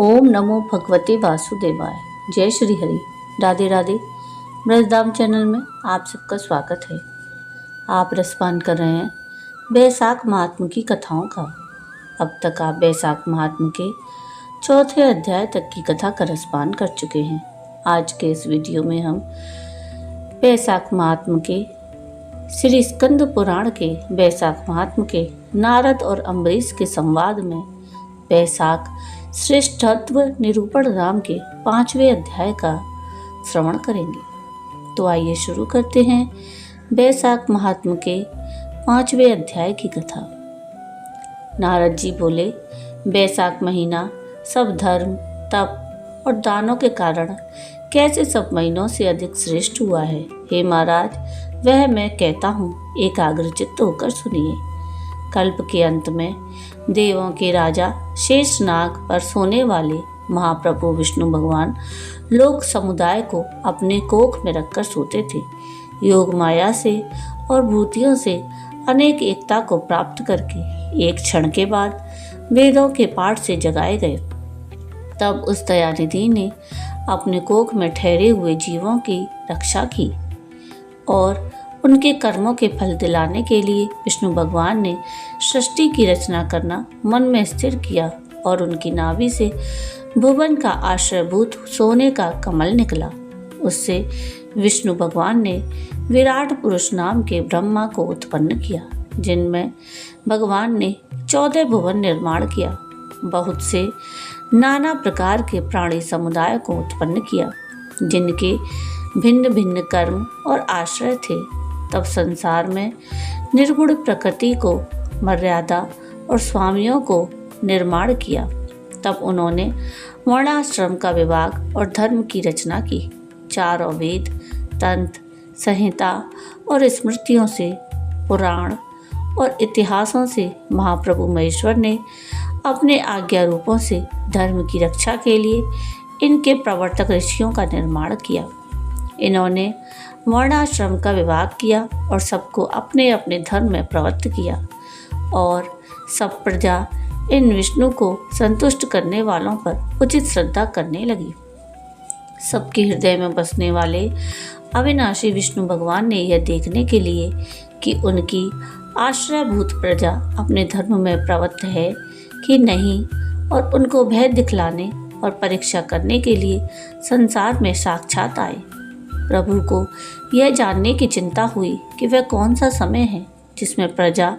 ओम नमो भगवते वासुदेवाय। जय श्री हरि। राधे राधे। ब्रजधाम चैनल में आप सबका स्वागत है। आप रसपान कर रहे हैं बैसाख महात्म की कथाओं का। अब तक आप बैसाख महात्म के चौथे अध्याय तक की कथा का रसपान कर चुके हैं। आज के इस वीडियो में हम बैसाख महात्म के श्री स्कंद पुराण के बैसाख महात्म के नारद और अम्बरीश के संवाद में बैसाख श्रेष्ठत्व निरूपण राम के 5वें अध्याय का श्रवण करेंगे। तो आइए शुरू करते हैं बैसाख महात्म के 5वें अध्याय की कथा। नारद जी बोले, बैसाख महीना सब धर्म, तप और दानों के कारण कैसे सब महीनों से अधिक श्रेष्ठ हुआ है। हे महाराज, वह मैं कहता हूँ, एकाग्रचित्त होकर सुनिए। कल्प के अंत में देवों के राजा शेषनाग पर सोने वाले महाप्रभु विष्णु भगवान लोक समुदाय को अपने कोख में रखकर सोते थे। योग माया से और भूतियों से अनेक एकता को प्राप्त करके एक क्षण के बाद वेदों के पाठ से जगाए गए। तब उस दयानिधि ने अपने कोख में ठहरे हुए जीवों की रक्षा की और उनके कर्मों के फल दिलाने के लिए विष्णु भगवान ने सृष्टि की रचना करना मन में स्थिर किया और उनकी नाभि से भुवन का आश्रयभूत सोने का कमल निकला। उससे विष्णु भगवान ने विराट पुरुष नाम के ब्रह्मा को उत्पन्न किया, जिनमें भगवान ने 14 भुवन निर्माण किया। बहुत से नाना प्रकार के प्राणी समुदाय को उत्पन्न किया, जिनके भिन्न भिन्न कर्म और आश्रय थे। तब संसार में निर्गुण प्रकृति को मर्यादा और स्वामियों को निर्माण किया। तब उन्होंने वर्णाश्रम का विभाग और धर्म की रचना की। चारों वेद, तंत्र, संहिता और स्मृतियों से, पुराण और इतिहासों से महाप्रभु महेश्वर ने अपने आज्ञा रूपों से धर्म की रक्षा के लिए इनके प्रवर्तक ऋषियों का निर्माण किया। इन्होंने वर्णाश्रम का विभाग किया और सबको अपने अपने धर्म में प्रवृत्त किया और सब प्रजा इन विष्णु को संतुष्ट करने वालों पर उचित श्रद्धा करने लगी। सबके हृदय में बसने वाले अविनाशी विष्णु भगवान ने यह देखने के लिए कि उनकी आश्रयभूत प्रजा अपने धर्म में प्रवृत्त है कि नहीं और उनको भय दिखलाने और परीक्षा करने के लिए संसार में साक्षात आए। प्रभु को यह जानने की चिंता हुई कि वह कौन सा समय है जिसमें प्रजा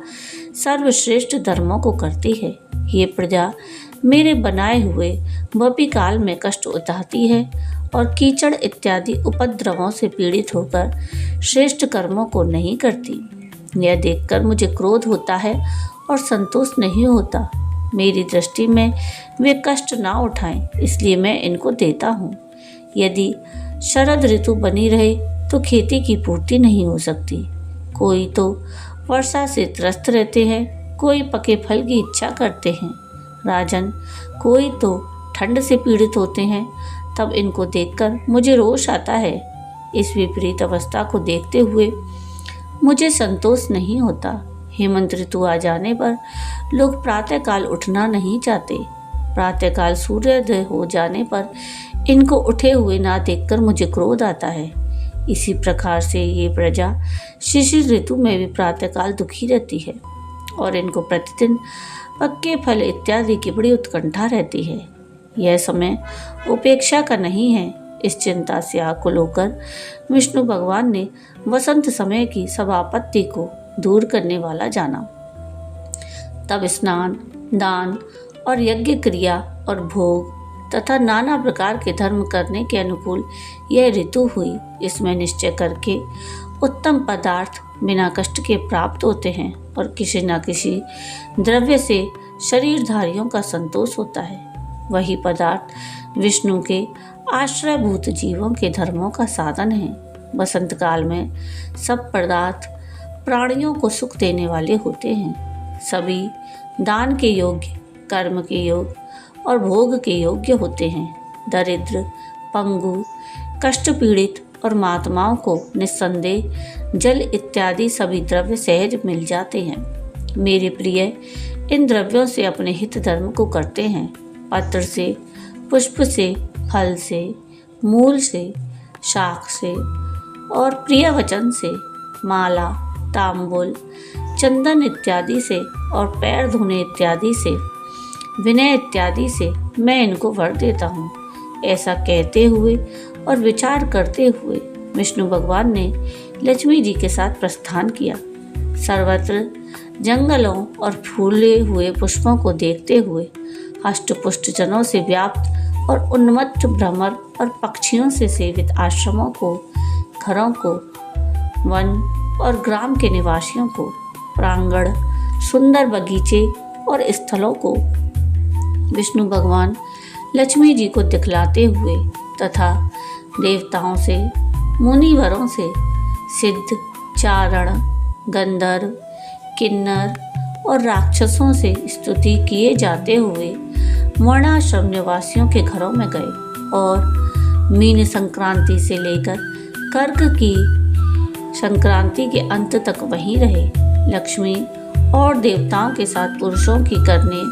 सर्वश्रेष्ठ धर्मों को करती है। ये प्रजा मेरे बनाए हुए वपी काल में कष्ट उठाती है और कीचड़ इत्यादि उपद्रवों से पीड़ित होकर श्रेष्ठ कर्मों को नहीं करती। यह देखकर मुझे क्रोध होता है और संतोष नहीं होता। मेरी दृष्टि में वे कष्ट ना उठाएं, इसलिए मैं इनको देता हूँ। यदि शरद ऋतु बनी रहे तो खेती की पूर्ति नहीं हो सकती। कोई तो वर्षा से त्रस्त रहते हैं, कोई पके फल की इच्छा करते हैं। राजन, कोई तो ठंड से पीड़ित होते हैं। तब इनको देखकर मुझे रोष आता है। इस विपरीत अवस्था को देखते हुए मुझे संतोष नहीं होता। हेमंत ऋतु आ जाने पर लोग प्रातःकाल उठना नहीं चाहते। प्रातःकाल सूर्योदय हो जाने पर इनको उठे हुए ना देखकर मुझे क्रोध आता है। इसी प्रकार से ये प्रजा शिशिर ऋतु में भी प्रातःकाल दुखी रहती है और इनको प्रतिदिन पक्के फल इत्यादि की बड़ी उत्कंठा रहती है। यह समय उपेक्षा का नहीं है। इस चिंता से आकुल होकर विष्णु भगवान ने वसंत समय की सब आपत्ति को दूर करने वाला जाना। तब स्नान, दान और यज्ञ क्रिया और भोग तथा नाना प्रकार के धर्म करने के अनुकूल यह ऋतु हुई। इसमें निश्चय करके उत्तम पदार्थ बिना कष्ट के प्राप्त होते हैं और किसी न किसी द्रव्य से शरीरधारियों का संतोष होता है। वही पदार्थ विष्णु के आश्रयभूत जीवों के धर्मों का साधन है। वसंत काल में सब पदार्थ प्राणियों को सुख देने वाले होते हैं। सभी दान के योग्य, कर्म के योग्य और भोग के योग्य होते हैं। दरिद्र, पंगु, कष्ट पीड़ित और महात्माओं को निस्संदेह जल इत्यादि सभी द्रव्य सहज मिल जाते हैं। मेरे प्रिय इन द्रव्यों से अपने हित धर्म को करते हैं। पत्र से पुष्प से, फल से, मूल से, शाख से और प्रिय वचन से, माला, तांबूल, चंदन इत्यादि से और पैर धोने इत्यादि से, विनय इत्यादि से मैं इनको वर देता हूँ। ऐसा कहते हुए और विचार करते हुए विष्णु भगवान ने लक्ष्मी जी के साथ प्रस्थान किया। सर्वत्र जंगलों और फूले हुए पुष्पों को देखते हुए हष्ट-पुष्ट जनों से व्याप्त और उन्मत्त भ्रमर और पक्षियों से सेवित आश्रमों को, घरों को, वन और ग्राम के निवासियों को, प्रांगण, सुंदर बगीचे और स्थलों को विष्णु भगवान लक्ष्मी जी को दिखलाते हुए तथा देवताओं से, मुनिवरों से, सिद्ध, चारण, गंधर्व, किन्नर और राक्षसों से स्तुति किए जाते हुए वर्णाश्रम निवासियों के घरों में गए और मीन संक्रांति से लेकर कर्क की संक्रांति के अंत तक वहीं रहे। लक्ष्मी और देवताओं के साथ पुरुषों की करने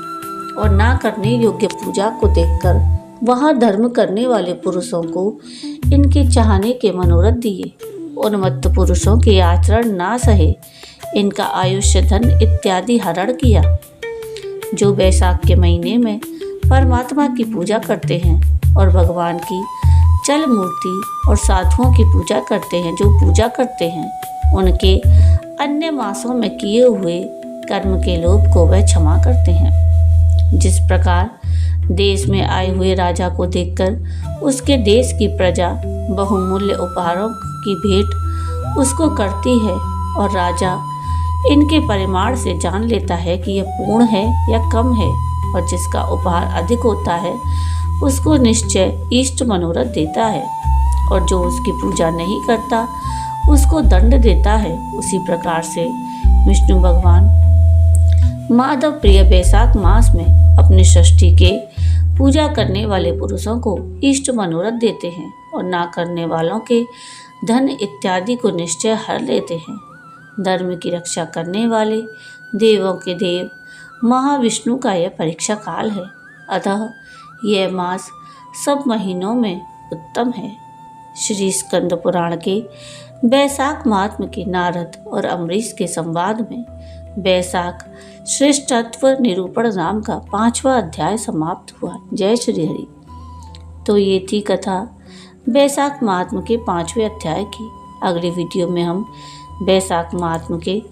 और ना करने योग्य पूजा को देखकर वहां धर्म करने वाले पुरुषों को इनके चाहने के मनोरथ दिए। उन्मत्त पुरुषों के आचरण ना सहे इनका आयुष्य, धन इत्यादि हरण किया। जो बैसाख के महीने में परमात्मा की पूजा करते हैं और भगवान की चल मूर्ति और साधुओं की पूजा करते हैं, जो पूजा करते हैं उनके अन्य मासों में किए हुए कर्म के लोभ को वह क्षमा करते हैं। जिस प्रकार देश में आए हुए राजा को देखकर उसके देश की प्रजा बहुमूल्य उपहारों की भेंट उसको करती है और राजा इनके परिमाण से जान लेता है कि यह पूर्ण है या कम है, और जिसका उपहार अधिक होता है उसको निश्चय इष्ट मनोरथ देता है, और जो उसकी पूजा नहीं करता उसको दंड देता है। उसी प्रकार से विष्णु भगवान माधव प्रिय बैसाख मास में अपनी सृष्टि के पूजा करने वाले पुरुषों को इष्ट मनोरथ देते हैं और ना करने वालों के धन इत्यादि को निश्चय हर लेते हैं। धर्म की रक्षा करने वाले देवों के देव महाविष्णु का यह परीक्षा काल है, अतः यह मास सब महीनों में उत्तम है। श्री स्कंद पुराण के बैसाख महात्म्य के नारद और अम्बरीश के संवाद में बैसाख श्रेष्ठत्व निरूपण नाम का 5वां अध्याय समाप्त हुआ। जय श्री हरि। तो ये थी कथा बैसाख महात्म्य के 5वें अध्याय की। अगली वीडियो में हम बैसाख महात्म्य के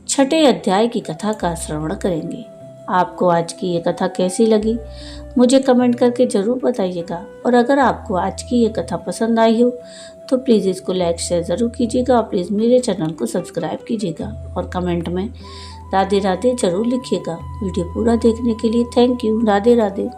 6ठे अध्याय की कथा का श्रवण करेंगे। आपको आज की ये कथा कैसी लगी मुझे कमेंट करके ज़रूर बताइएगा, और अगर आपको आज की ये कथा पसंद आई हो तो प्लीज़ इसको लाइक शेयर ज़रूर कीजिएगा, और प्लीज़ मेरे चैनल को सब्सक्राइब कीजिएगा और कमेंट में राधे राधे ज़रूर लिखिएगा। वीडियो पूरा देखने के लिए थैंक यू। राधे राधे।